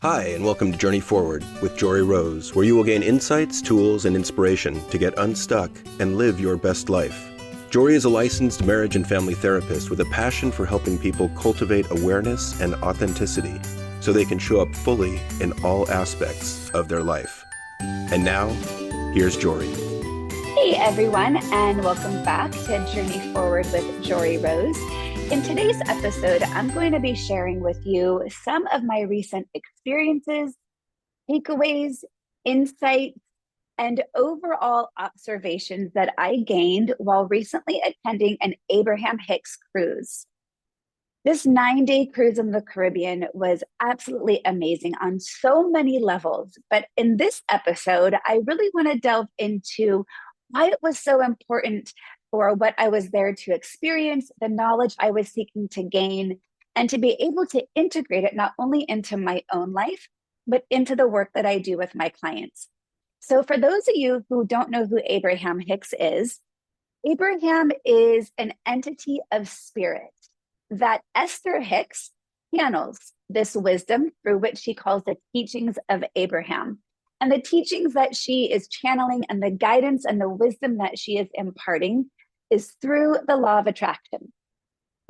Hi, and welcome to Journey Forward with Jory Rose, where you will gain insights, tools, and inspiration to get unstuck and live your best life. Jory is a licensed marriage and family therapist with a passion for helping people cultivate awareness and authenticity so they can show up fully in all aspects of their life. And now, here's Jory. Hey everyone, and welcome back to Journey Forward with Jory Rose. In today's episode, I'm going to be sharing with you some of my recent experiences, takeaways, insights, and overall observations that I gained while recently attending an Abraham-Hicks cruise. This 9-day cruise in the Caribbean was absolutely amazing on so many levels. But in this episode, I really want to delve into why it was so important for what I was there to experience, the knowledge I was seeking to gain, and to be able to integrate it not only into my own life, but into the work that I do with my clients. So for those of you who don't know who Abraham-Hicks is, Abraham is an entity of spirit that Esther Hicks channels this wisdom through which she calls the teachings of Abraham. And the teachings that she is channeling and the guidance and the wisdom that she is imparting is through the law of attraction.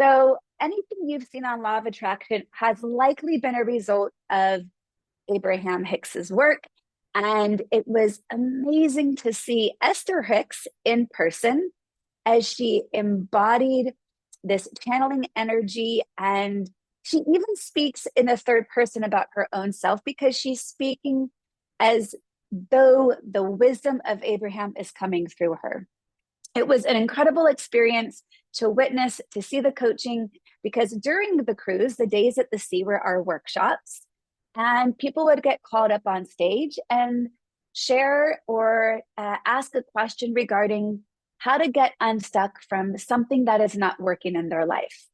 So anything you've seen on law of attraction has likely been a result of Abraham-Hicks's work. And it was amazing to see Esther Hicks in person as she embodied this channeling energy. And she even speaks in the third person about her own self because she's speaking as though the wisdom of Abraham is coming through her. It was an incredible experience to witness, to see the coaching, because during the cruise, the days at the sea were our workshops, and people would get called up on stage and share or ask a question regarding how to get unstuck from something that is not working in their life.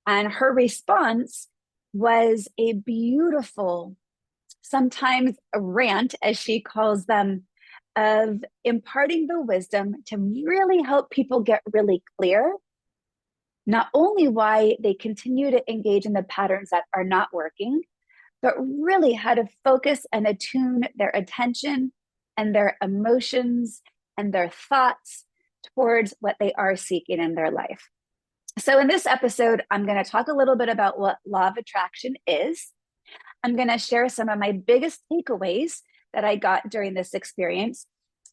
And her response was a beautiful, sometimes a rant, as she calls them, of imparting the wisdom to really help people get really clear, not only why they continue to engage in the patterns that are not working, but really how to focus and attune their attention and their emotions and their thoughts towards what they are seeking in their life. So in this episode, I'm going to talk a little bit about what law of attraction is. I'm going to share some of my biggest takeaways that I got during this experience.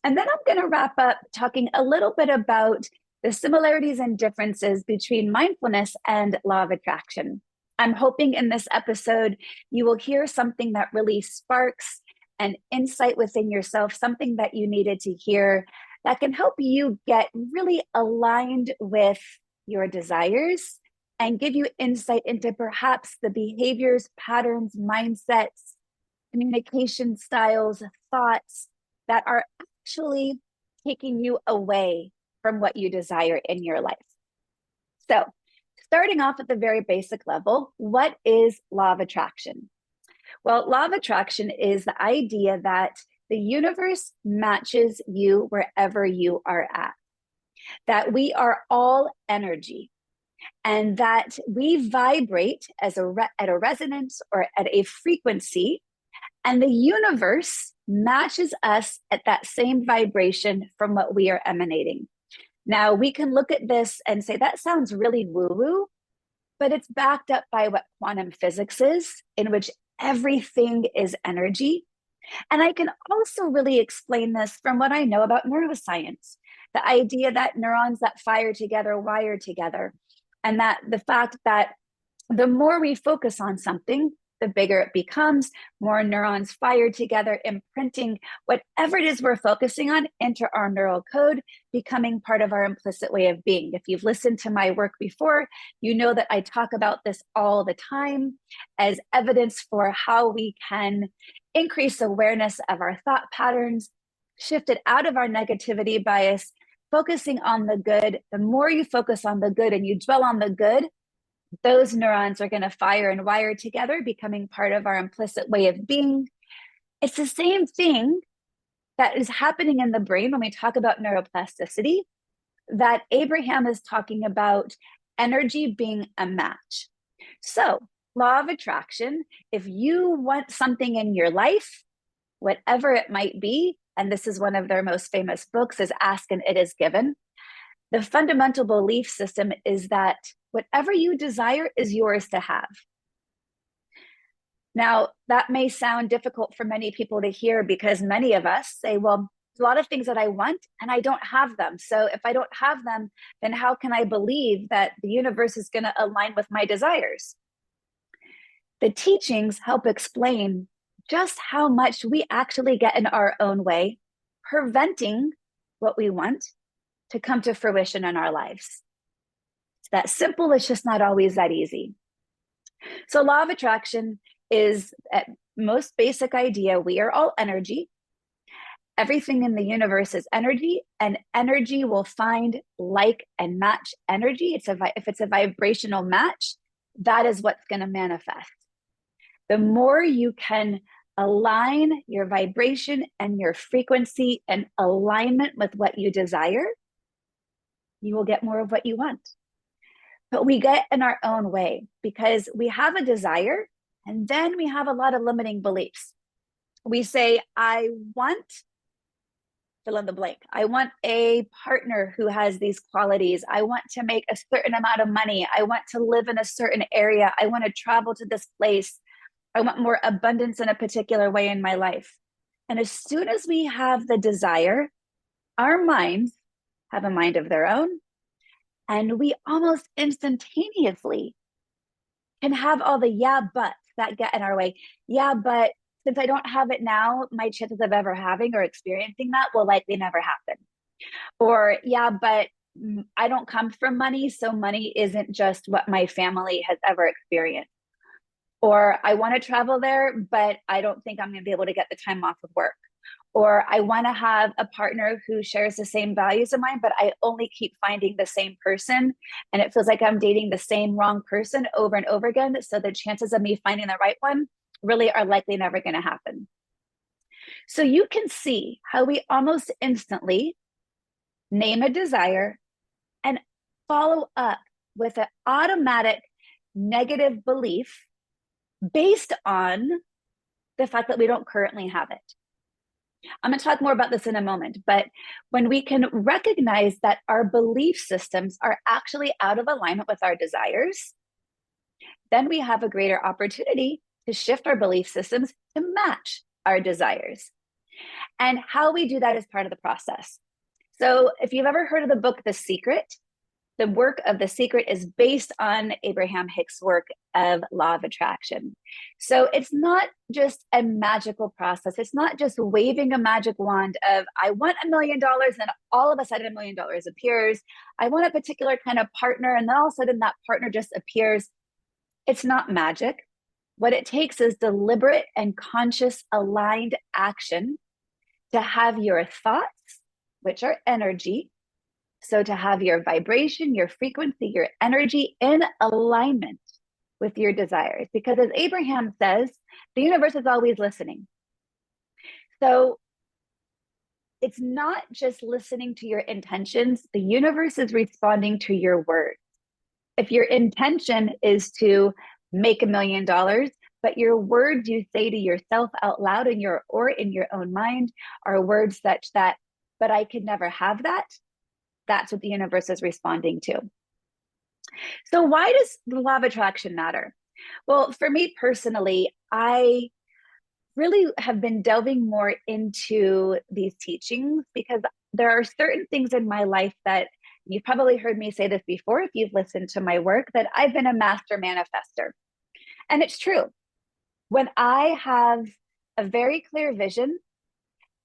And then I'm going to wrap up talking a little bit about the similarities and differences between mindfulness and law of attraction. I'm hoping in this episode, you will hear something that really sparks an insight within yourself, something that you needed to hear that can help you get really aligned with your desires and give you insight into perhaps the behaviors, patterns, mindsets, communication styles, thoughts that are actually taking you away from what you desire in your life. So, starting off at the very basic level, what is law of attraction? Well, law of attraction is the idea that the universe matches you wherever you are at, that we are all energy, and that we vibrate as at a resonance or at a frequency, and the universe matches us at that same vibration from what we are emanating. Now, we can look at this and say, that sounds really woo-woo, but it's backed up by what quantum physics is, in which everything is energy. And I can also really explain this from what I know about neuroscience, the idea that neurons that fire together wire together, and that the fact that the more we focus on something, the bigger it becomes, more neurons fire together, imprinting whatever it is we're focusing on into our neural code, becoming part of our implicit way of being. If you've listened to my work before, you know that I talk about this all the time as evidence for how we can increase awareness of our thought patterns, shift it out of our negativity bias, focusing on the good. The more you focus on the good and you dwell on the good, those neurons are going to fire and wire together, becoming part of our implicit way of being. It's the same thing that is happening in the brain when we talk about neuroplasticity, that Abraham is talking about energy being a match. So law of attraction, if you want something in your life, whatever it might be, and this is one of their most famous books, is Ask and It Is Given. The fundamental belief system is that whatever you desire is yours to have. Now, that may sound difficult for many people to hear because many of us say, well, a lot of things that I want and I don't have them. So if I don't have them, then how can I believe that the universe is going to align with my desires? The teachings help explain just how much we actually get in our own way, preventing what we want to come to fruition in our lives. It's that simple, it's just not always that easy. So law of attraction is, at most basic idea, we are all energy. Everything in the universe is energy, and energy will find like and match energy. If it's a vibrational match, that is what's going to manifest. The more you can align your vibration and your frequency in alignment with what you desire, you will get more of what you want. But we get in our own way because we have a desire and then we have a lot of limiting beliefs. We say, I want, fill in the blank. I want a partner who has these qualities. I want to make a certain amount of money. I want to live in a certain area. I want to travel to this place. I want more abundance in a particular way in my life. And as soon as we have the desire, our minds have a mind of their own. And we almost instantaneously can have all the yeah, buts that get in our way. Yeah, but since I don't have it now, my chances of ever having or experiencing that will likely never happen. Or, yeah, but I don't come from money, so money isn't just what my family has ever experienced. Or I want to travel there, but I don't think I'm going to be able to get the time off of work. Or I want to have a partner who shares the same values of mine, but I only keep finding the same person. And it feels like I'm dating the same wrong person over and over again. So the chances of me finding the right one really are likely never going to happen. So you can see how we almost instantly name a desire and follow up with an automatic negative belief based on the fact that we don't currently have it. I'm going to talk more about this in a moment, but when we can recognize that our belief systems are actually out of alignment with our desires, then we have a greater opportunity to shift our belief systems to match our desires. And how we do that is part of the process. So if you've ever heard of the book, The Secret, the work of The Secret is based on Abraham-Hicks' work of law of attraction. So it's not just a magical process. It's not just waving a magic wand of, I want $1 million, and all of a sudden $1 million appears. I want a particular kind of partner, and then all of a sudden that partner just appears. It's not magic. What it takes is deliberate and conscious aligned action to have your thoughts, which are energy. So to have your vibration, your frequency, your energy in alignment with your desires. Because as Abraham says, the universe is always listening. So it's not just listening to your intentions. The universe is responding to your words. If your intention is to make $1 million, but your words you say to yourself out loud in your own mind are words such that, but I could never have that. That's what the universe is responding to. So why does the law of attraction matter? Well, for me personally, I really have been delving more into these teachings because there are certain things in my life that you've probably heard me say this before if you've listened to my work, that I've been a master manifester. And it's true. When I have a very clear vision,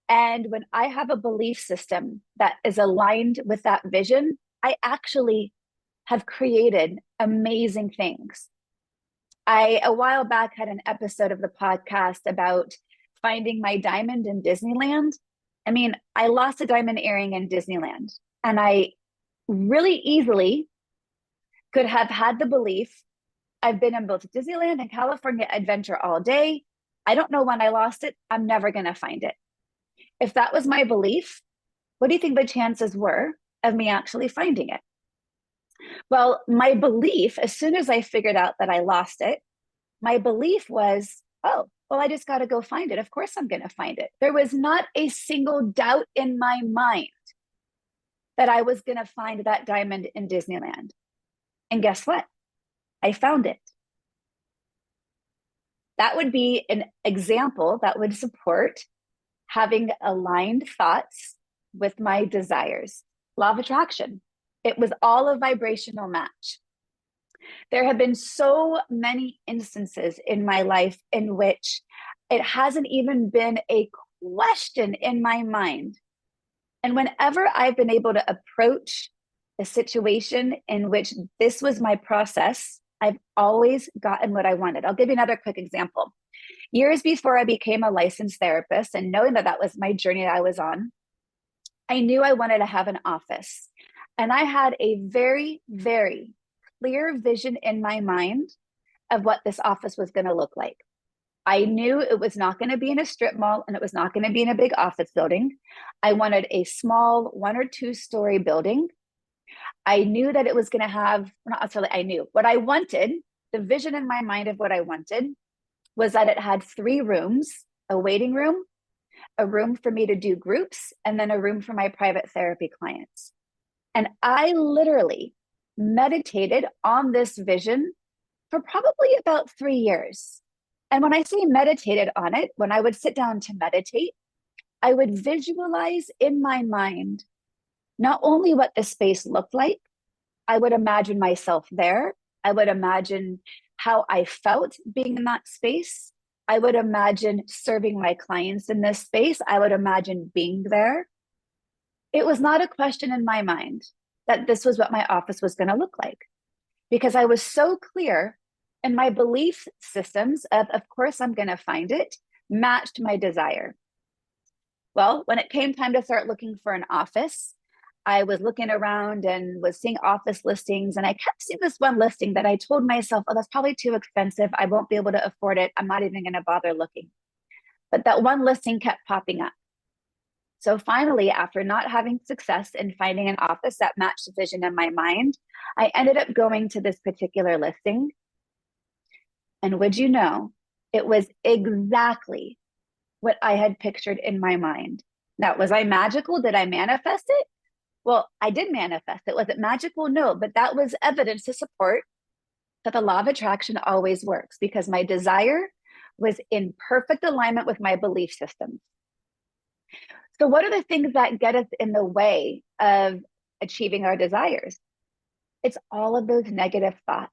and when I have a belief system that is aligned with that vision, I actually have created amazing things. I, a while back, had an episode of the podcast about finding my diamond in Disneyland. I mean, I lost a diamond earring in Disneyland, and I really easily could have had the belief, I've been in both Disneyland and California Adventure all day. I don't know when I lost it. I'm never going to find it. If that was my belief, what do you think the chances were of me actually finding it? Well, my belief, as soon as I figured out that I lost it, my belief was, oh, well, I just got to go find it. Of course, I'm going to find it. There was not a single doubt in my mind that I was going to find that diamond in Disneyland. And guess what? I found it. That would be an example that would support having aligned thoughts with my desires. Law of attraction. It was all a vibrational match. There have been so many instances in my life in which it hasn't even been a question in my mind. And whenever I've been able to approach a situation in which this was my process, I've always gotten what I wanted. I'll give you another quick example. Years before I became a licensed therapist, and knowing that that was my journey that I was on, I knew I wanted to have an office. And I had a very, very clear vision in my mind of what this office was going to look like. I knew it was not going to be in a strip mall and it was not going to be in a big office building. I wanted a small 1 or 2 story building. I knew that it was going to have, not necessarily I knew, what I wanted, the vision in my mind of what I wanted was that it had 3 rooms, a waiting room, a room for me to do groups, and then a room for my private therapy clients. And I literally meditated on this vision for probably about 3 years. And when I say meditated on it, when I would sit down to meditate, I would visualize in my mind not only what the space looked like, I would imagine myself there. I would imagine how I felt being in that space. I would imagine serving my clients in this space. I would imagine being there. It was not a question in my mind that this was what my office was going to look like, because I was so clear and my belief systems of course I'm going to find it, matched my desire. Well, when it came time to start looking for an office, I was looking around and was seeing office listings, and I kept seeing this one listing that I told myself, oh, that's probably too expensive. I won't be able to afford it. I'm not even going to bother looking. But that one listing kept popping up. So finally, after not having success in finding an office that matched the vision in my mind, I ended up going to this particular listing. And would you know, it was exactly what I had pictured in my mind. Now, was I magical? Did I manifest it? Well, I did manifest it. Was it magical? No, but that was evidence to support that the law of attraction always works, because my desire was in perfect alignment with my belief systems. So what are the things that get us in the way of achieving our desires? It's all of those negative thoughts.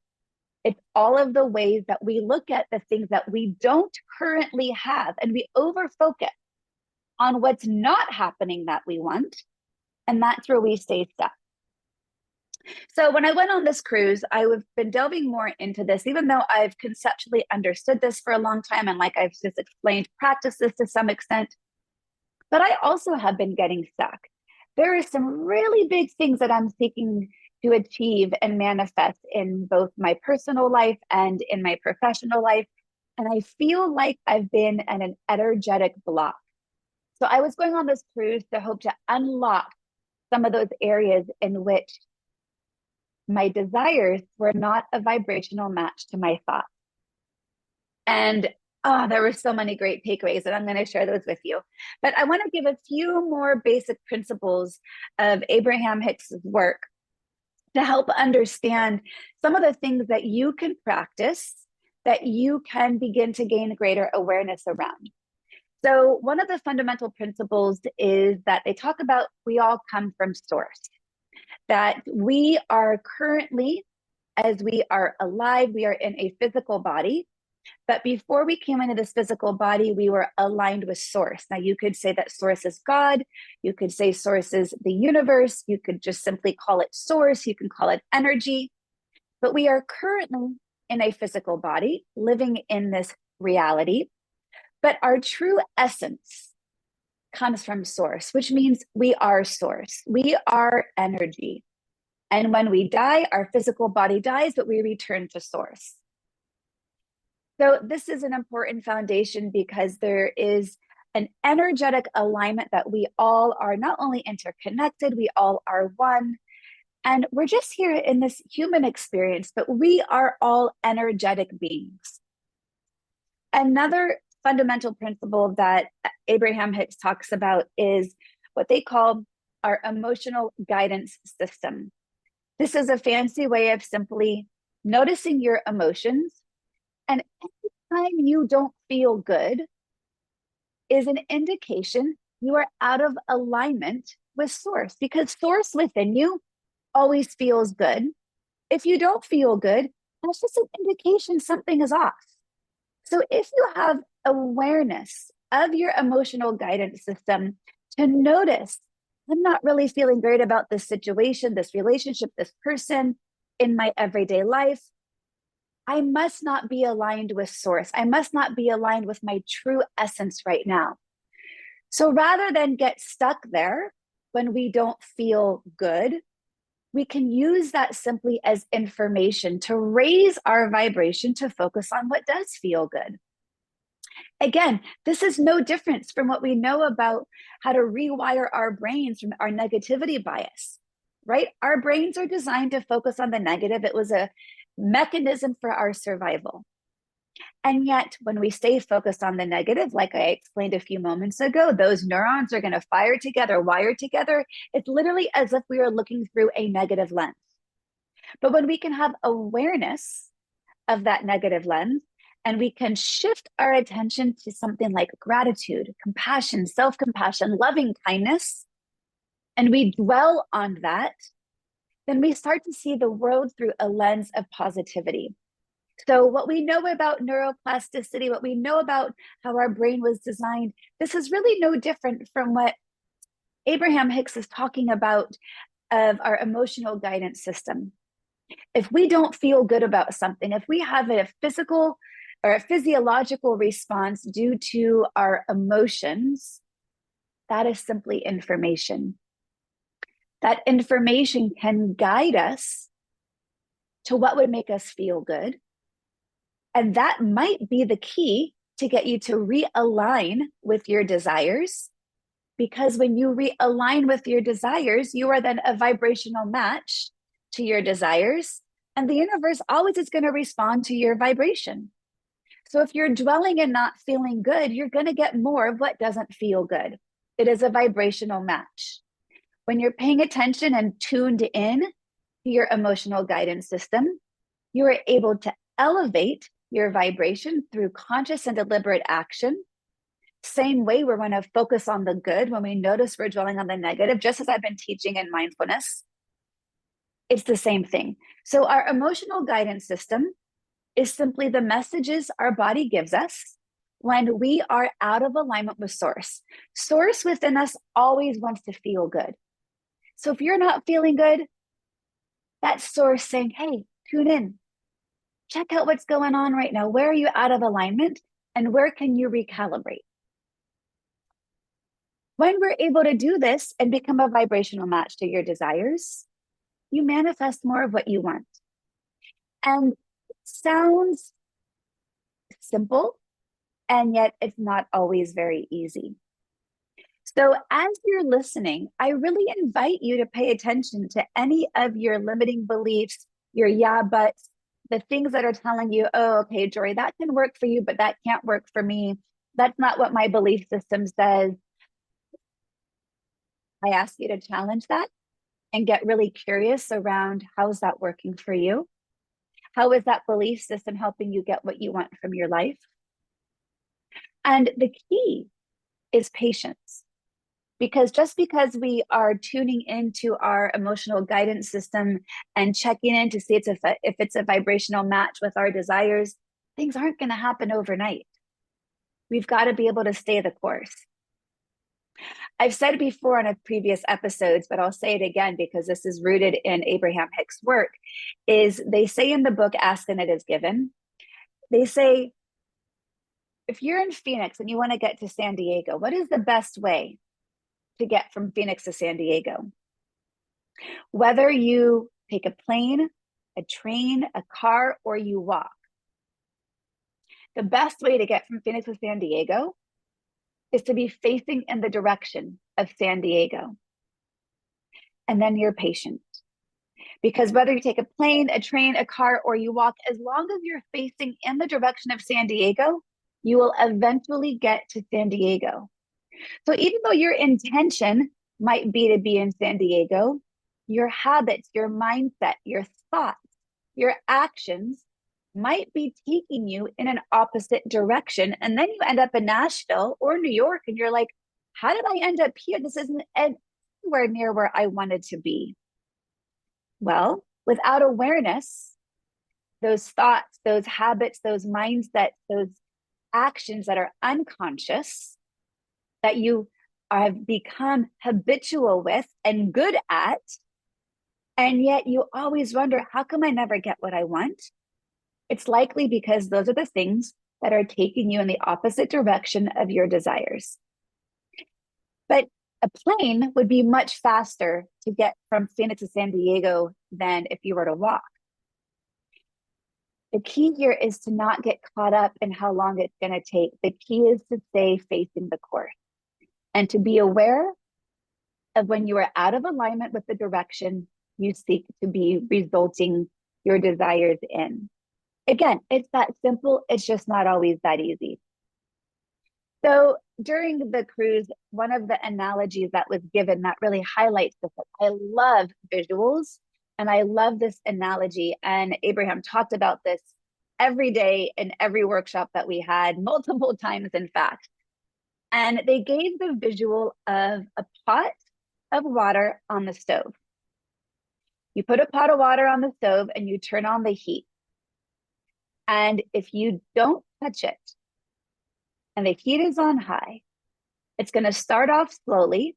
It's all of the ways that we look at the things that we don't currently have, and we overfocus on what's not happening that we want. And that's where we stay stuck. So when I went on this cruise, I've been delving more into this, even though I've conceptually understood this for a long time. And like I've just explained, practice this to some extent. But I also have been getting stuck. There are some really big things that I'm seeking to achieve and manifest in both my personal life and in my professional life. And I feel like I've been in an energetic block. So I was going on this cruise to hope to unlock some of those areas in which my desires were not a vibrational match to my thoughts. And there were so many great takeaways, and I'm going to share those with you. But I want to give a few more basic principles of Abraham-Hicks' work to help understand some of the things that you can practice, that you can begin to gain greater awareness around. So one of the fundamental principles is that they talk about we all come from source, that we are currently, as we are alive, we are in a physical body. But before we came into this physical body, we were aligned with source. Now, you could say that source is God. You could say source is the universe. You could just simply call it source. You can call it energy. But we are currently in a physical body, living in this reality. But our true essence comes from source, which means we are source. We are energy. And when we die, our physical body dies, but we return to source. So this is an important foundation because there is an energetic alignment that we all are not only interconnected, we all are one. And we're just here in this human experience, but we are all energetic beings. Another fundamental principle that Abraham-Hicks talks about is what they call our emotional guidance system. This is a fancy way of simply noticing your emotions. And anytime you don't feel good is an indication you are out of alignment with source, because source within you always feels good. If you don't feel good, that's just an indication something is off. So if you have awareness of your emotional guidance system to notice, I'm not really feeling great about this situation, this relationship, this person in my everyday life. I must not be aligned with source. I must not be aligned with my true essence right now. So rather than get stuck there when we don't feel good, we can use that simply as information to raise our vibration to focus on what does feel good. Again, this is no difference from what we know about how to rewire our brains from our negativity bias, right? Our brains are designed to focus on the negative. It was a mechanism for our survival. And yet, when we stay focused on the negative, like I explained a few moments ago, those neurons are going to fire together, wire together. It's literally as if we are looking through a negative lens. But when we can have awareness of that negative lens, and we can shift our attention to something like gratitude, compassion, self-compassion, loving kindness, and we dwell on that, then we start to see the world through a lens of positivity. So what we know about neuroplasticity, what we know about how our brain was designed, this is really no different from what Abraham-Hicks is talking about of our emotional guidance system. If we don't feel good about something, if we have a physical or a physiological response due to our emotions, that is simply information. That information can guide us to what would make us feel good. And that might be the key to get you to realign with your desires. Because when you realign with your desires, you are then a vibrational match to your desires. And the universe always is going to respond to your vibration. So if you're dwelling and not feeling good, you're going to get more of what doesn't feel good. It is a vibrational match. When you're paying attention and tuned in to your emotional guidance system, you are able to elevate your vibration through conscious and deliberate action. Same way we're going to focus on the good when we notice we're dwelling on the negative, just as I've been teaching in mindfulness. It's the same thing. So our emotional guidance system is simply the messages our body gives us when we are out of alignment with source. Source within us always wants to feel good. So if you're not feeling good, that's source saying, hey, tune in. Check out what's going on right now. Where are you out of alignment and where can you recalibrate? When we're able to do this and become a vibrational match to your desires, you manifest more of what you want. And it sounds simple, and yet it's not always very easy. So as you're listening, I really invite you to pay attention to any of your limiting beliefs, your yeah, buts, the things that are telling you, oh, okay, Jory, that can work for you, but that can't work for me. That's not what my belief system says. I ask you to challenge that and get really curious around how's that working for you? How is that belief system helping you get what you want from your life? And the key is patience. Because just because we are tuning into our emotional guidance system and checking in to see if it's a vibrational match with our desires, things aren't going to happen overnight. We've got to be able to stay the course. I've said it before in previous episodes, but I'll say it again because this is rooted in Abraham-Hicks' work, is they say in the book, Ask and It Is Given, they say, if you're in Phoenix and you want to get to San Diego, what is the best way to get from Phoenix to San Diego? Whether you take a plane, a train, a car, or you walk, the best way to get from Phoenix to San Diego is to be facing in the direction of San Diego. And then you're patient. Because whether you take a plane, a train, a car, or you walk, as long as you're facing in the direction of San Diego, you will eventually get to San Diego. So even though your intention might be to be in San Diego, your habits, your mindset, your thoughts, your actions might be taking you in an opposite direction. And then you end up in Nashville or New York, and you're like, how did I end up here? This isn't anywhere near where I wanted to be. Well, without awareness, those thoughts, those habits, those mindsets, those actions that are unconscious, that you have become habitual with and good at, and yet you always wonder, how come I never get what I want? It's likely because those are the things that are taking you in the opposite direction of your desires. But a plane would be much faster to get from Phoenix to San Diego than if you were to walk. The key here is to not get caught up in how long it's going to take. The key is to stay facing the course and to be aware of when you are out of alignment with the direction you seek to be resulting your desires in. Again, it's that simple. It's just not always that easy. So during the cruise, one of the analogies that was given that really highlights this, I love visuals and I love this analogy. And Abraham talked about this every day in every workshop that we had, multiple times, in fact. And they gave the visual of a pot of water on the stove. You put a pot of water on the stove and you turn on the heat. And if you don't touch it and the heat is on high, it's going to start off slowly,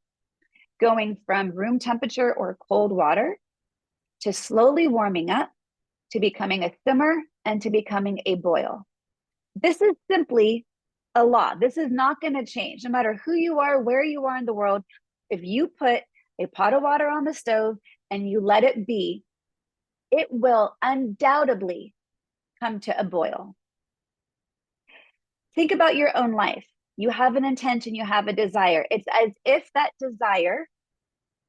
going from room temperature or cold water to slowly warming up, to becoming a simmer, and to becoming a boil. This is simply a law. This is not going to change no matter who you are, where you are in the world. If you put a pot of water on the stove and you let it be, it will undoubtedly come to a boil. Think about your own life. You have an intention, you have a desire. It's as if that desire,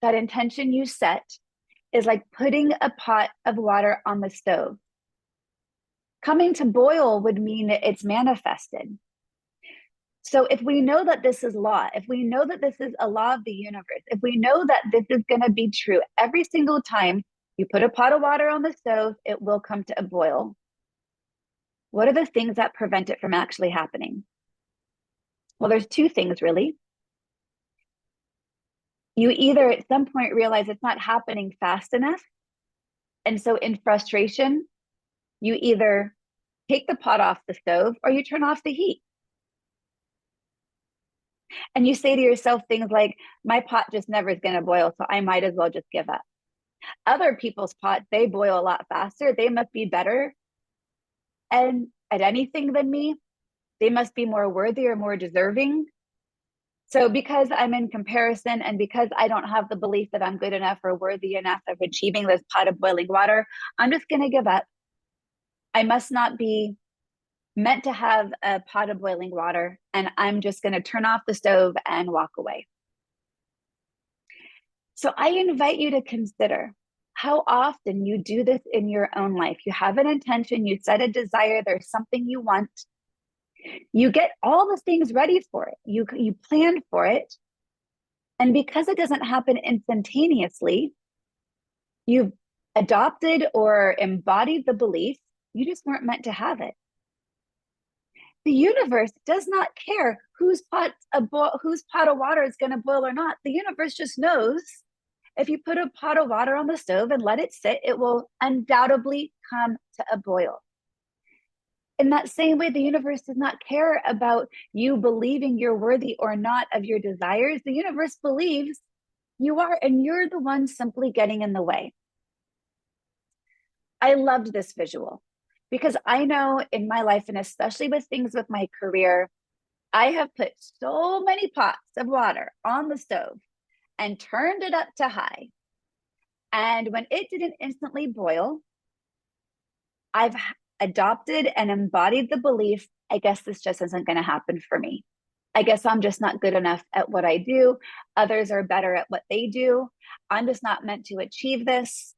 that intention you set, is like putting a pot of water on the stove. Coming to boil would mean that it's manifested. So if we know that this is law, if we know that this is a law of the universe, if we know that this is going to be true every single time you put a pot of water on the stove, it will come to a boil. What are the things that prevent it from actually happening? Well, there's two things really. You either at some point realize it's not happening fast enough. And so in frustration, you either take the pot off the stove or you turn off the heat. And you say to yourself things like, my pot just never is going to boil, so I might as well just give up. Other people's pots, they boil a lot faster. They must be better and at anything than me. They must be more worthy or more deserving. So because I'm in comparison and because I don't have the belief that I'm good enough or worthy enough of achieving this pot of boiling water, I'm just going to give up. I must not be meant to have a pot of boiling water, and I'm just going to turn off the stove and walk away. So I invite you to consider how often you do this in your own life. You have an intention, you set a desire, there's something you want. You get all the things ready for it. You plan for it. And because it doesn't happen instantaneously, you've adopted or embodied the belief you just weren't meant to have it. The universe does not care whose pot of water is going to boil or not. The universe just knows if you put a pot of water on the stove and let it sit, it will undoubtedly come to a boil. In that same way, the universe does not care about you believing you're worthy or not of your desires. The universe believes you are, and you're the one simply getting in the way. I loved this visual because I know in my life, and especially with things with my career, I have put so many pots of water on the stove and turned it up to high. And when it didn't instantly boil, I've adopted and embodied the belief, I guess this just isn't going to happen for me. I guess I'm just not good enough at what I do. Others are better at what they do. I'm just not meant to achieve this.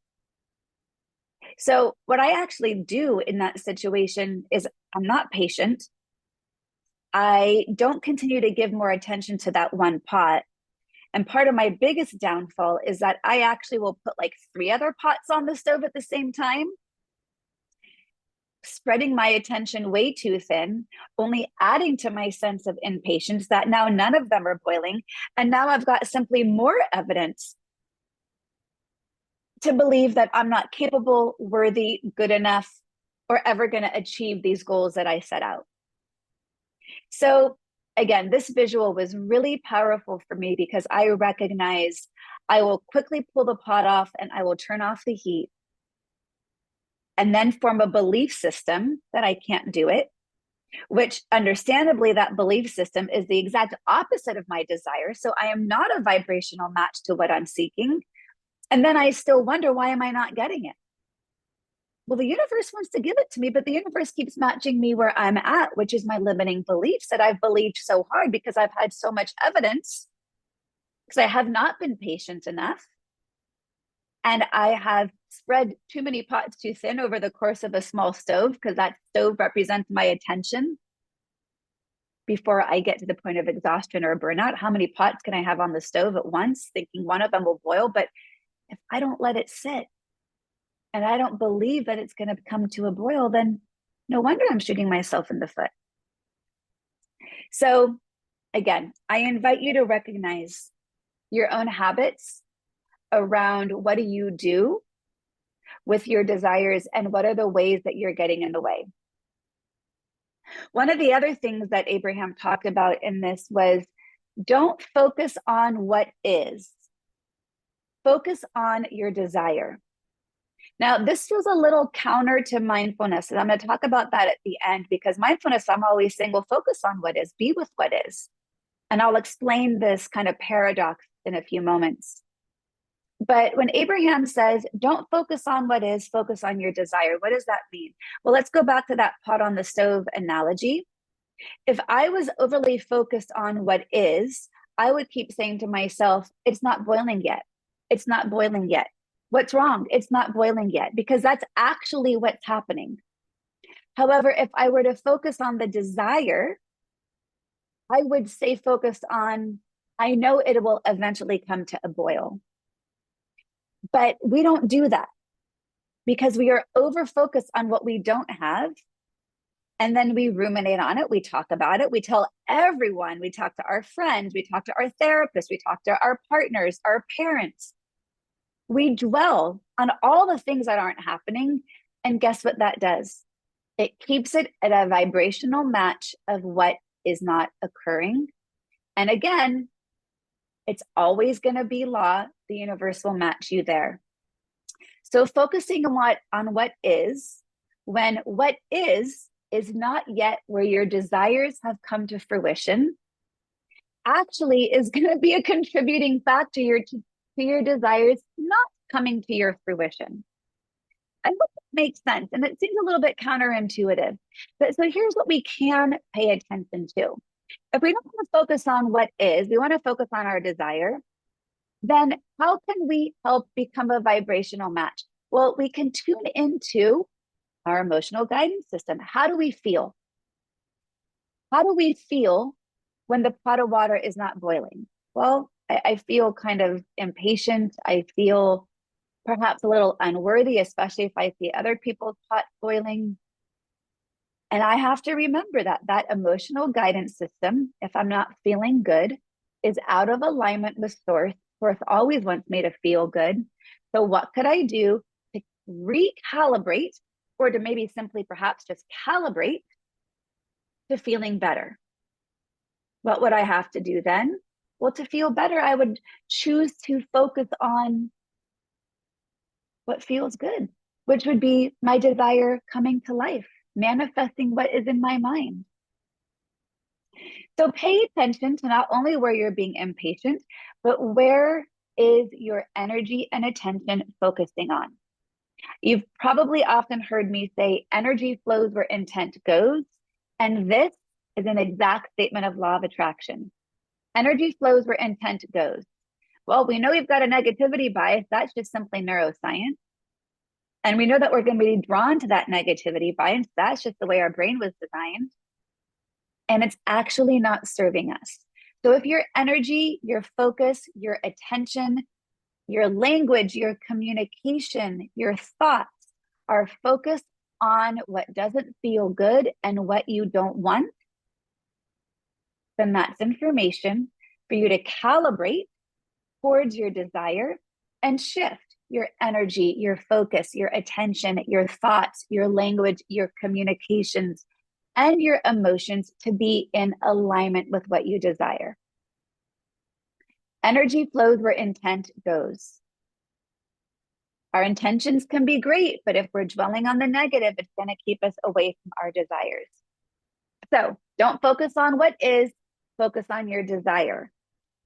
So what I actually do in that situation is I'm not patient. I don't continue to give more attention to that one pot. And part of my biggest downfall is that I actually will put like 3 other pots on the stove at the same time, spreading my attention way too thin, only adding to my sense of impatience that now none of them are boiling. And now I've got simply more evidence to believe that I'm not capable, worthy, good enough, or ever going to achieve these goals that I set out. So again, this visual was really powerful for me because I recognize I will quickly pull the pot off and I will turn off the heat and then form a belief system that I can't do it, which understandably that belief system is the exact opposite of my desire. So I am not a vibrational match to what I'm seeking. And then I still wonder, why am I not getting it? Well, the universe wants to give it to me, but the universe keeps matching me where I'm at, which is my limiting beliefs that I've believed so hard because I've had so much evidence, because I have not been patient enough. And I have spread too many pots too thin over the course of a small stove, because that stove represents my attention before I get to the point of exhaustion or burnout. How many pots can I have on the stove at once, thinking one of them will boil? But if I don't let it sit, and I don't believe that it's going to come to a boil, then no wonder I'm shooting myself in the foot. So again, I invite you to recognize your own habits around what do you do with your desires and what are the ways that you're getting in the way. One of the other things that Abraham talked about in this was, don't focus on what is, focus on your desire. Now, this feels a little counter to mindfulness, and I'm going to talk about that at the end, because mindfulness, I'm always saying, well, focus on what is, be with what is. And I'll explain this kind of paradox in a few moments. But when Abraham says, don't focus on what is, focus on your desire, what does that mean? Well, let's go back to that pot on the stove analogy. If I was overly focused on what is, I would keep saying to myself, it's not boiling yet. It's not boiling yet. What's wrong? It's not boiling yet, because that's actually what's happening. However, if I were to focus on the desire, I would stay focused on, I know it will eventually come to a boil. But we don't do that because we are over focused on what we don't have. And then we ruminate on it. We talk about it. We tell everyone. We talk to our friends. We talk to our therapists. We talk to our partners, our parents. We dwell on all the things that aren't happening. And guess what that does? It keeps it at a vibrational match of what is not occurring. And again, it's always going to be law. The universe will match you there. So focusing on what is, when what is not yet where your desires have come to fruition, actually is going to be a contributing factor to your desires not coming to your fruition. I hope it makes sense. And it seems a little bit counterintuitive. But so here's what we can pay attention to. If we don't want to focus on what is, we want to focus on our desire, then how can we help become a vibrational match? Well, we can tune into our emotional guidance system. How do we feel? How do we feel when the pot of water is not boiling? Well, I feel kind of impatient. I feel perhaps a little unworthy, especially if I see other people's pot boiling. And I have to remember that emotional guidance system, if I'm not feeling good, is out of alignment with source. Source always wants me to feel good. So what could I do to recalibrate, or to maybe simply perhaps just calibrate to feeling better? What would I have to do then? Well, to feel better, I would choose to focus on what feels good, which would be my desire coming to life, manifesting what is in my mind. So pay attention to not only where you're being impatient, but where is your energy and attention focusing on? You've probably often heard me say energy flows where intent goes. And this is an exact statement of law of attraction. Energy flows where intent goes. Well, we know we've got a negativity bias. That's just simply neuroscience. And we know that we're going to be drawn to that negativity bias. That's just the way our brain was designed. and it's actually not serving us. So if your energy, your focus, your attention, your language, your communication, your thoughts are focused on what doesn't feel good and what you don't want, then that's information for you to calibrate towards your desire and shift your energy, your focus, your attention, your thoughts, your language, your communications, and your emotions to be in alignment with what you desire. Energy flows where intent goes. Our intentions can be great, but if we're dwelling on the negative, it's going to keep us away from our desires. So don't focus on what is, focus on your desire.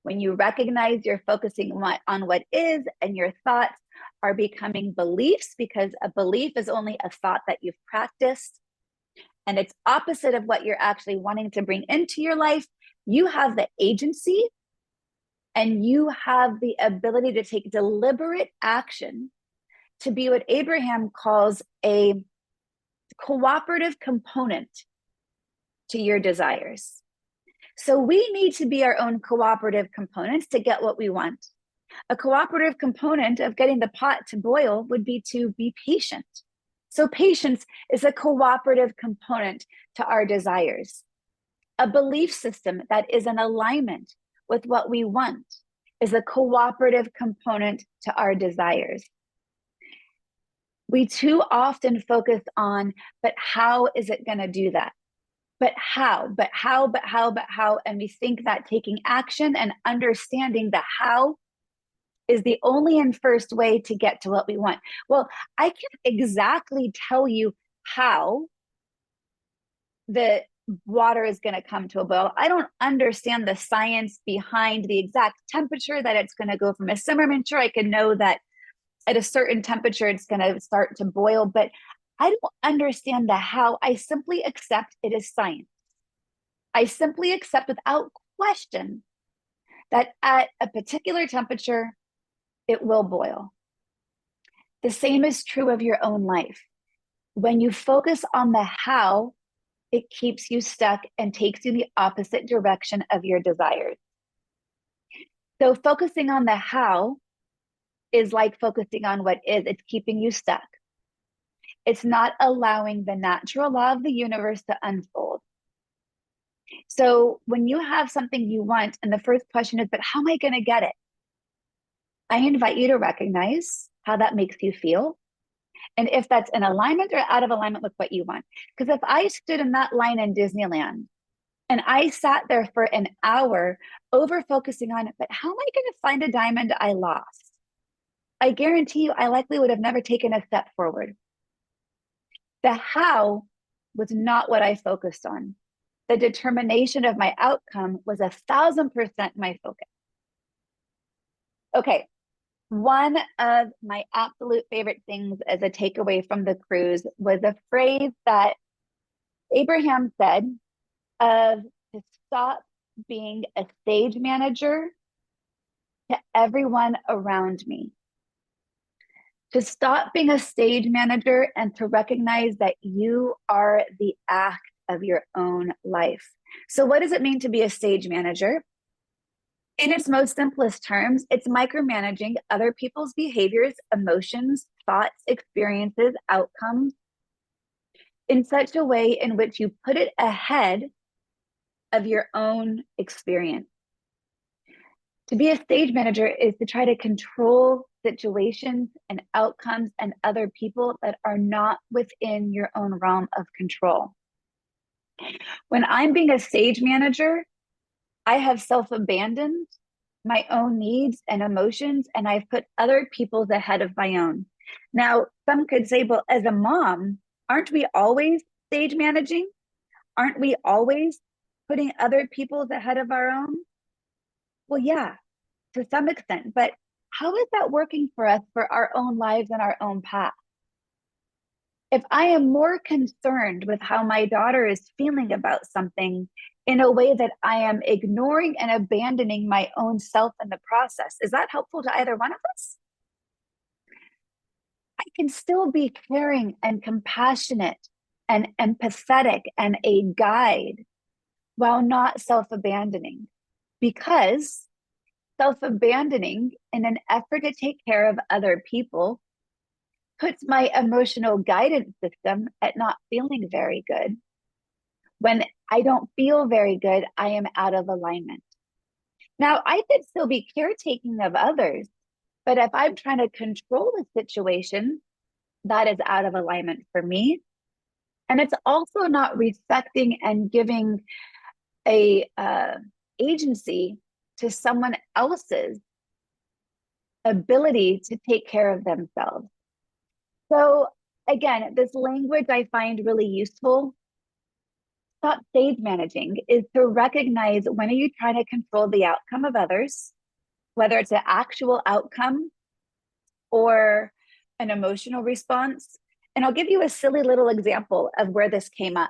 When you recognize you're focusing on what is and your thoughts are becoming beliefs, because a belief is only a thought that you've practiced and it's opposite of what you're actually wanting to bring into your life, you have the agency and you have the ability to take deliberate action to be what Abraham calls a cooperative component to your desires. So we need to be our own cooperative components to get what we want. A cooperative component of getting the pot to boil would be to be patient. So patience is a cooperative component to our desires. A belief system that is in alignment with what we want is a cooperative component to our desires. We too often focus on, but how is it going to do that? But how? And we think that taking action and understanding the how is the only and first way to get to what we want. Well, I can't exactly tell you how the water is going to come to a boil. I don't understand the science behind the exact temperature that it's going to go from a simmer. I'm sure I can know that at a certain temperature it's going to start to boil, but I don't understand the how. I simply accept it is science. I simply accept without question that at a particular temperature, it will boil. The same is true of your own life. When you focus on the how, it keeps you stuck and takes you in the opposite direction of your desires. So focusing on the how is like focusing on what is. It's keeping you stuck. It's not allowing the natural law of the universe to unfold. So when you have something you want, and the first question is, but how am I going to get it? I invite you to recognize how that makes you feel. And if that's in alignment or out of alignment with what you want. Because if I stood in that line in Disneyland and I sat there for an hour over focusing on it, but how am I going to find a diamond I lost? I guarantee you, I likely would have never taken a step forward. The how was not what I focused on. The determination of my outcome was 1,000% my focus. Okay, one of my absolute favorite things as a takeaway from the cruise was a phrase that Abraham said of to stop being a stage manager to everyone around me. To stop being a stage manager and to recognize that you are the act of your own life. So what does it mean to be a stage manager? In its most simplest terms, it's micromanaging other people's behaviors, emotions, thoughts, experiences, outcomes in such a way in which you put it ahead of your own experience. To be a stage manager is to try to control situations and outcomes and other people that are not within your own realm of control. When I'm being a stage manager, I have self-abandoned my own needs and emotions, and I've put other people's ahead of my own. Now, some could say, well, as a mom, aren't we always stage managing? Aren't we always putting other people's ahead of our own? Well, yeah, to some extent, but how is that working for us for our own lives and our own path? If I am more concerned with how my daughter is feeling about something in a way that I am ignoring and abandoning my own self in the process, is that helpful to either one of us? I can still be caring and compassionate and empathetic and a guide while not self-abandoning, because self-abandoning in an effort to take care of other people puts my emotional guidance system at not feeling very good. When I don't feel very good, I am out of alignment. Now, I could still be caretaking of others, but if I'm trying to control a situation, that is out of alignment for me. And it's also not respecting and giving a agency to someone else's ability to take care of themselves. So again, this language I find really useful. Stop stage managing is to recognize, when are you trying to control the outcome of others, whether it's an actual outcome or an emotional response. And I'll give you a silly little example of where this came up.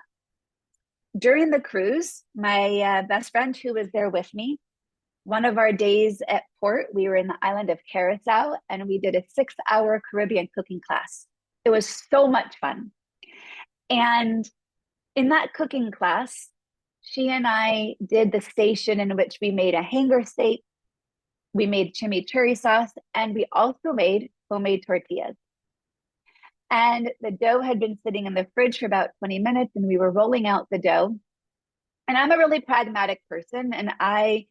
During the cruise, my best friend who was there with me, one of our days at port, we were in the island of Curacao, and we did a 6-hour Caribbean cooking class. It was so much fun. And in that cooking class, she and I did the station in which we made a hanger steak, we made chimichurri sauce, and we also made homemade tortillas. And the dough had been sitting in the fridge for about 20 minutes, and we were rolling out the dough. And I'm a really pragmatic person, and I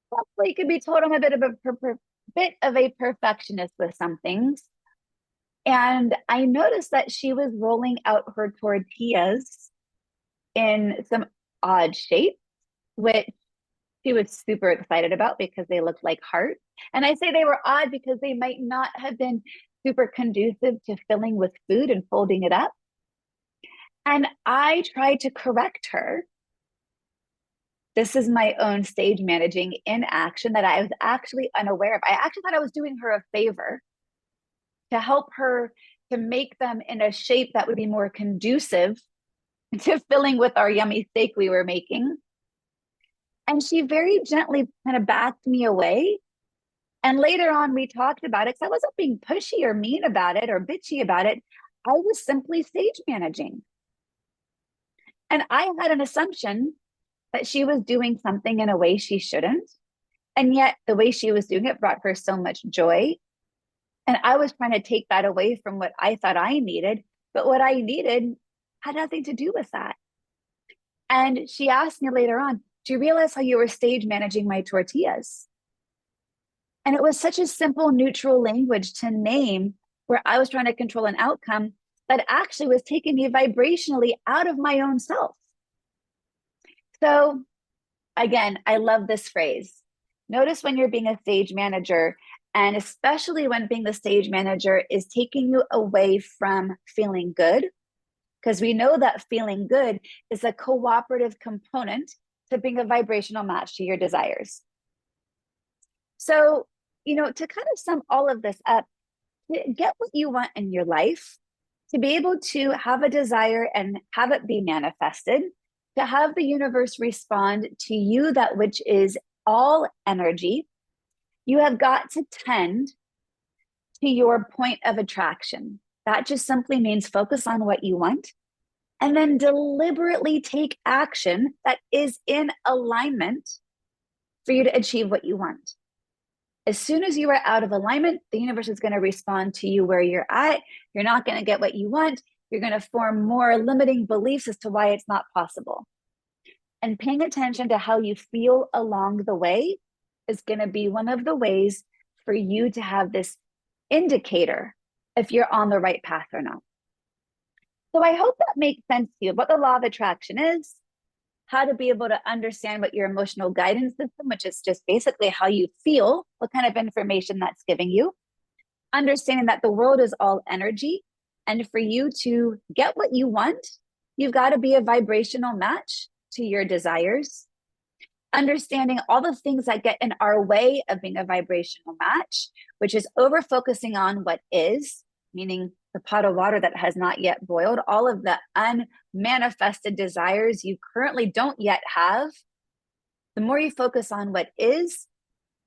probably could be told I'm a bit of a perfectionist with some things. And I noticed that she was rolling out her tortillas in some odd shapes, which she was super excited about because they looked like hearts. And I say they were odd because they might not have been super conducive to filling with food and folding it up. And I tried to correct her. This is my own stage managing in action that I was actually unaware of. I actually thought I was doing her a favor to help her to make them in a shape that would be more conducive to filling with our yummy steak we were making. And she very gently kind of backed me away. And later on, we talked about it, because I wasn't being pushy or mean about it or bitchy about it. I was simply stage managing. And I had an assumption that she was doing something in a way she shouldn't. And yet the way she was doing it brought her so much joy. And I was trying to take that away from what I thought I needed. But what I needed had nothing to do with that. And she asked me later on, do you realize how you were stage managing my tortillas? And it was such a simple, neutral language to name where I was trying to control an outcome that actually was taking me vibrationally out of my own self. So again, I love this phrase. Notice when you're being a stage manager, and especially when being the stage manager is taking you away from feeling good, because we know that feeling good is a cooperative component to being a vibrational match to your desires. So, to kind of sum all of this up, to get what you want in your life, to be able to have a desire and have it be manifested, to have the universe respond to you, that which is all energy, you have got to tend to your point of attraction. That just simply means focus on what you want and then deliberately take action that is in alignment for you to achieve what you want. As soon as you are out of alignment, the universe is going to respond to you where you're at. You're not going to get what you want. You're going to form more limiting beliefs as to why it's not possible. And paying attention to how you feel along the way is going to be one of the ways for you to have this indicator if you're on the right path or not. So I hope that makes sense to you, what the law of attraction is, how to be able to understand what your emotional guidance system, which is just basically how you feel, what kind of information that's giving you, understanding that the world is all energy. And for you to get what you want, you've got to be a vibrational match to your desires. Understanding all the things that get in our way of being a vibrational match, which is over focusing on what is, meaning the pot of water that has not yet boiled, all of the unmanifested desires you currently don't yet have. The more you focus on what is,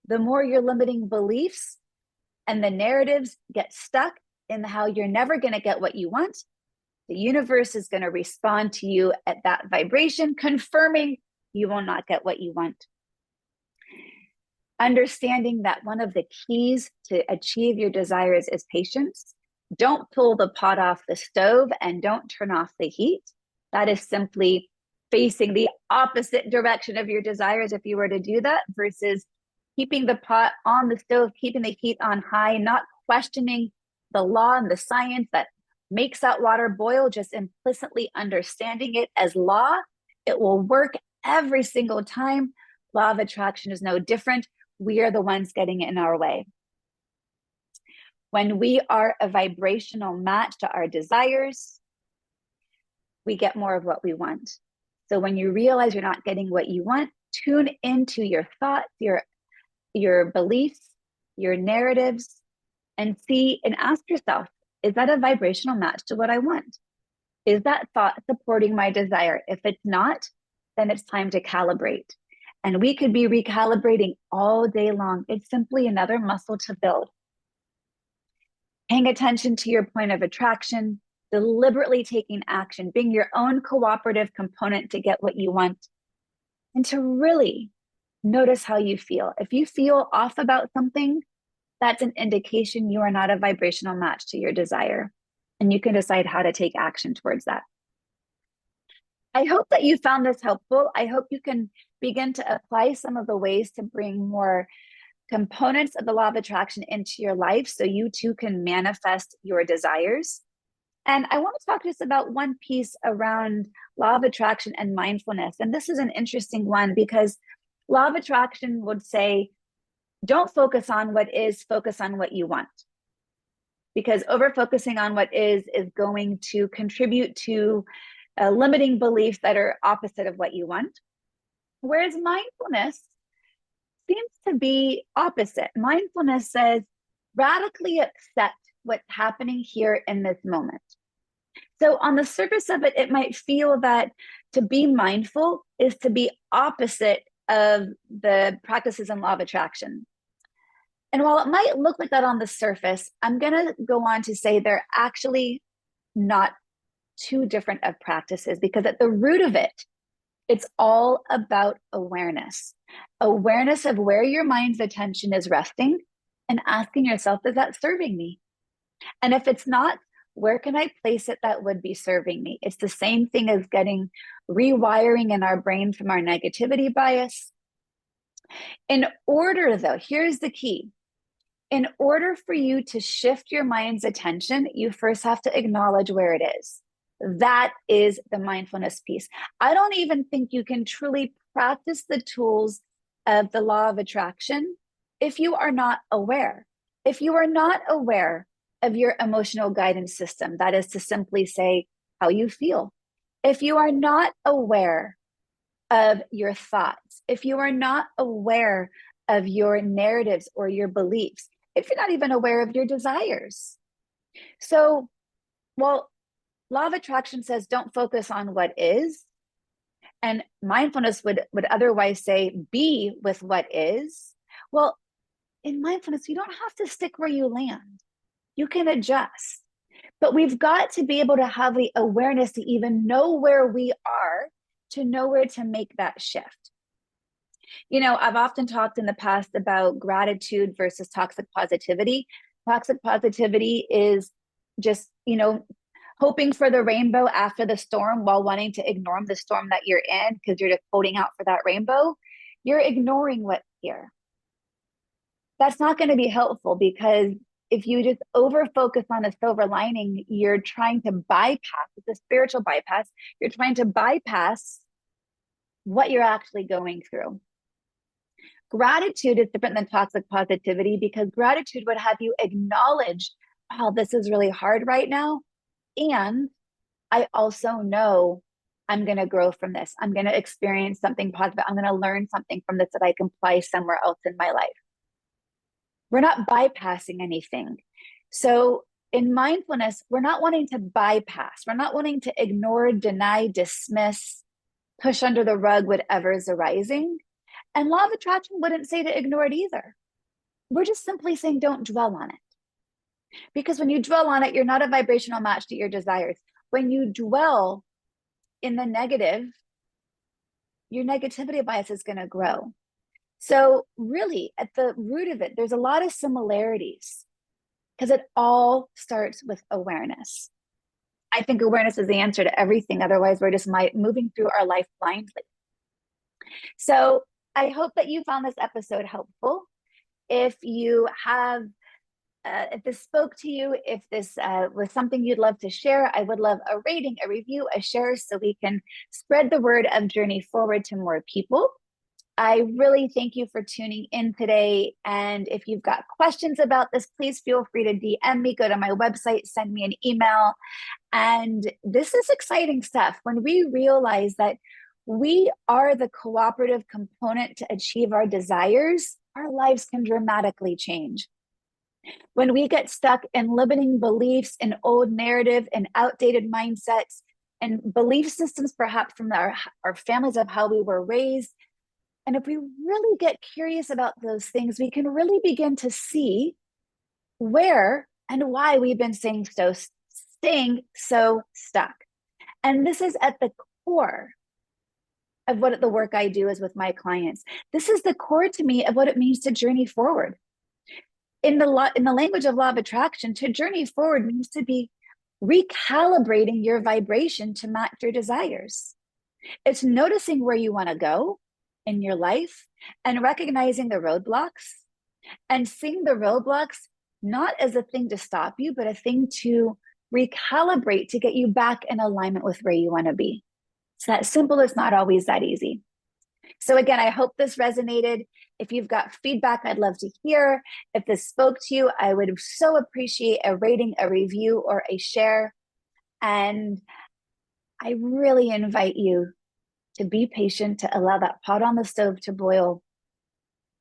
the more your limiting beliefs and the narratives get stuck in how you're never going to get what you want. The universe is going to respond to you at that vibration, confirming you will not get what you want. Understanding that one of the keys to achieve your desires is patience. Don't pull the pot off the stove and don't turn off the heat. That is simply facing the opposite direction of your desires if you were to do that, versus keeping the pot on the stove, keeping the heat on high, not questioning the law and the science that makes that water boil, just implicitly understanding it as law. It will work every single time. Law of attraction is no different. We are the ones getting in our way. When we are a vibrational match to our desires, we get more of what we want. So when you realize you're not getting what you want, tune into your thoughts, your beliefs, your narratives, and see and ask yourself, is that a vibrational match to what I want? Is that thought supporting my desire? If it's not, then it's time to calibrate. And we could be recalibrating all day long. It's simply another muscle to build. Paying attention to your point of attraction, deliberately taking action, being your own cooperative component to get what you want, and to really notice how you feel. If you feel off about something, that's an indication you are not a vibrational match to your desire. And you can decide how to take action towards that. I hope that you found this helpful. I hope you can begin to apply some of the ways to bring more components of the law of attraction into your life so you too can manifest your desires. And I want to talk just about one piece around law of attraction and mindfulness. And this is an interesting one because law of attraction would say, don't focus on what is, focus on what you want. Because over-focusing on what is going to contribute to limiting beliefs that are opposite of what you want. Whereas mindfulness seems to be opposite. Mindfulness says, radically accept what's happening here in this moment. So on the surface of it, it might feel that to be mindful is to be opposite of the practices in law of attraction. And while it might look like that on the surface, I'm going to go on to say they're actually not too different of practices, because at the root of it, it's all about awareness. Awareness of where your mind's attention is resting and asking yourself, is that serving me? And if it's not, where can I place it that would be serving me? It's the same thing as getting rewiring in our brain from our negativity bias. In order, though, here's the key. In order for you to shift your mind's attention, you first have to acknowledge where it is. That is the mindfulness piece. I don't even think you can truly practice the tools of the law of attraction if you are not aware. If you are not aware of your emotional guidance system, that is to simply say how you feel. If you are not aware of your thoughts, if you are not aware of your narratives or your beliefs, if you're not even aware of your desires. So, well, law of attraction says don't focus on what is, and mindfulness would otherwise say be with what is. Well, in mindfulness, you don't have to stick where you land. You can adjust. But we've got to be able to have the awareness to even know where we are, to know where to make that shift. You know, I've often talked in the past about gratitude versus toxic positivity. Toxic positivity is just, hoping for the rainbow after the storm while wanting to ignore the storm that you're in because you're just holding out for that rainbow. You're ignoring what's here. That's not going to be helpful, because if you just over focus on a silver lining, you're trying to bypass, it's a spiritual bypass. You're trying to bypass what you're actually going through. Gratitude is different than toxic positivity, because gratitude would have you acknowledge, oh, this is really hard right now. And I also know I'm going to grow from this. I'm going to experience something positive. I'm going to learn something from this that I can apply somewhere else in my life. We're not bypassing anything. So in mindfulness, we're not wanting to bypass. We're not wanting to ignore, deny, dismiss, push under the rug whatever is arising. And law of attraction wouldn't say to ignore it either. We're just simply saying don't dwell on it. Because when you dwell on it, you're not a vibrational match to your desires. When you dwell in the negative, your negativity bias is going to grow. So really, at the root of it, there's a lot of similarities because it all starts with awareness. I think awareness is the answer to everything. Otherwise, we're just moving through our life blindly. So I hope that you found this episode helpful. If you have, if this spoke to you, if this was something you'd love to share, I would love a rating, a review, a share, so we can spread the word of Journey Forward to more people. I really thank you for tuning in today. And if you've got questions about this, please feel free to DM me, go to my website, send me an email. And this is exciting stuff. When we realize that we are the cooperative component to achieve our desires, our lives can dramatically change. When we get stuck in limiting beliefs and old narrative and outdated mindsets and belief systems, perhaps from our families of how we were raised, and if we really get curious about those things, we can really begin to see where and why we've been staying so stuck. And this is at the core of what the work I do is with my clients. This is the core to me of what it means to journey forward. In the language of law of attraction, to journey forward means to be recalibrating your vibration to match your desires. It's noticing where you want to go in your life and recognizing the roadblocks and seeing the roadblocks not as a thing to stop you, but a thing to recalibrate to get you back in alignment with where you want to be. It's that simple. It's not always that easy. So again, I hope this resonated. If you've got feedback, I'd love to hear. If this spoke to you, I would so appreciate a rating, a review, or a share. And I really invite you to be patient, to allow that pot on the stove to boil,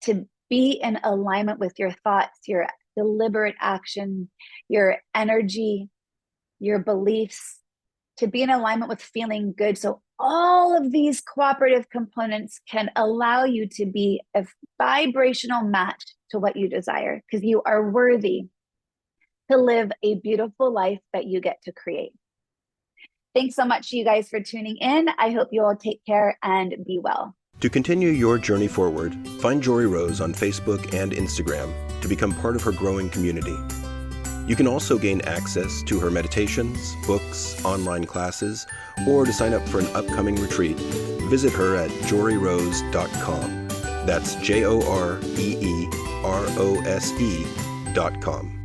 to be in alignment with your thoughts, your deliberate action, your energy, your beliefs, to be in alignment with feeling good. So all of these cooperative components can allow you to be a vibrational match to what you desire, because you are worthy to live a beautiful life that you get to create. Thanks so much, you guys, for tuning in. I hope you all take care and be well. To continue your journey forward, find Jory Rose on Facebook and Instagram to become part of her growing community. You can also gain access to her meditations, books, online classes, or to sign up for an upcoming retreat, visit her at joryrose.com. That's JOREEROSE.com.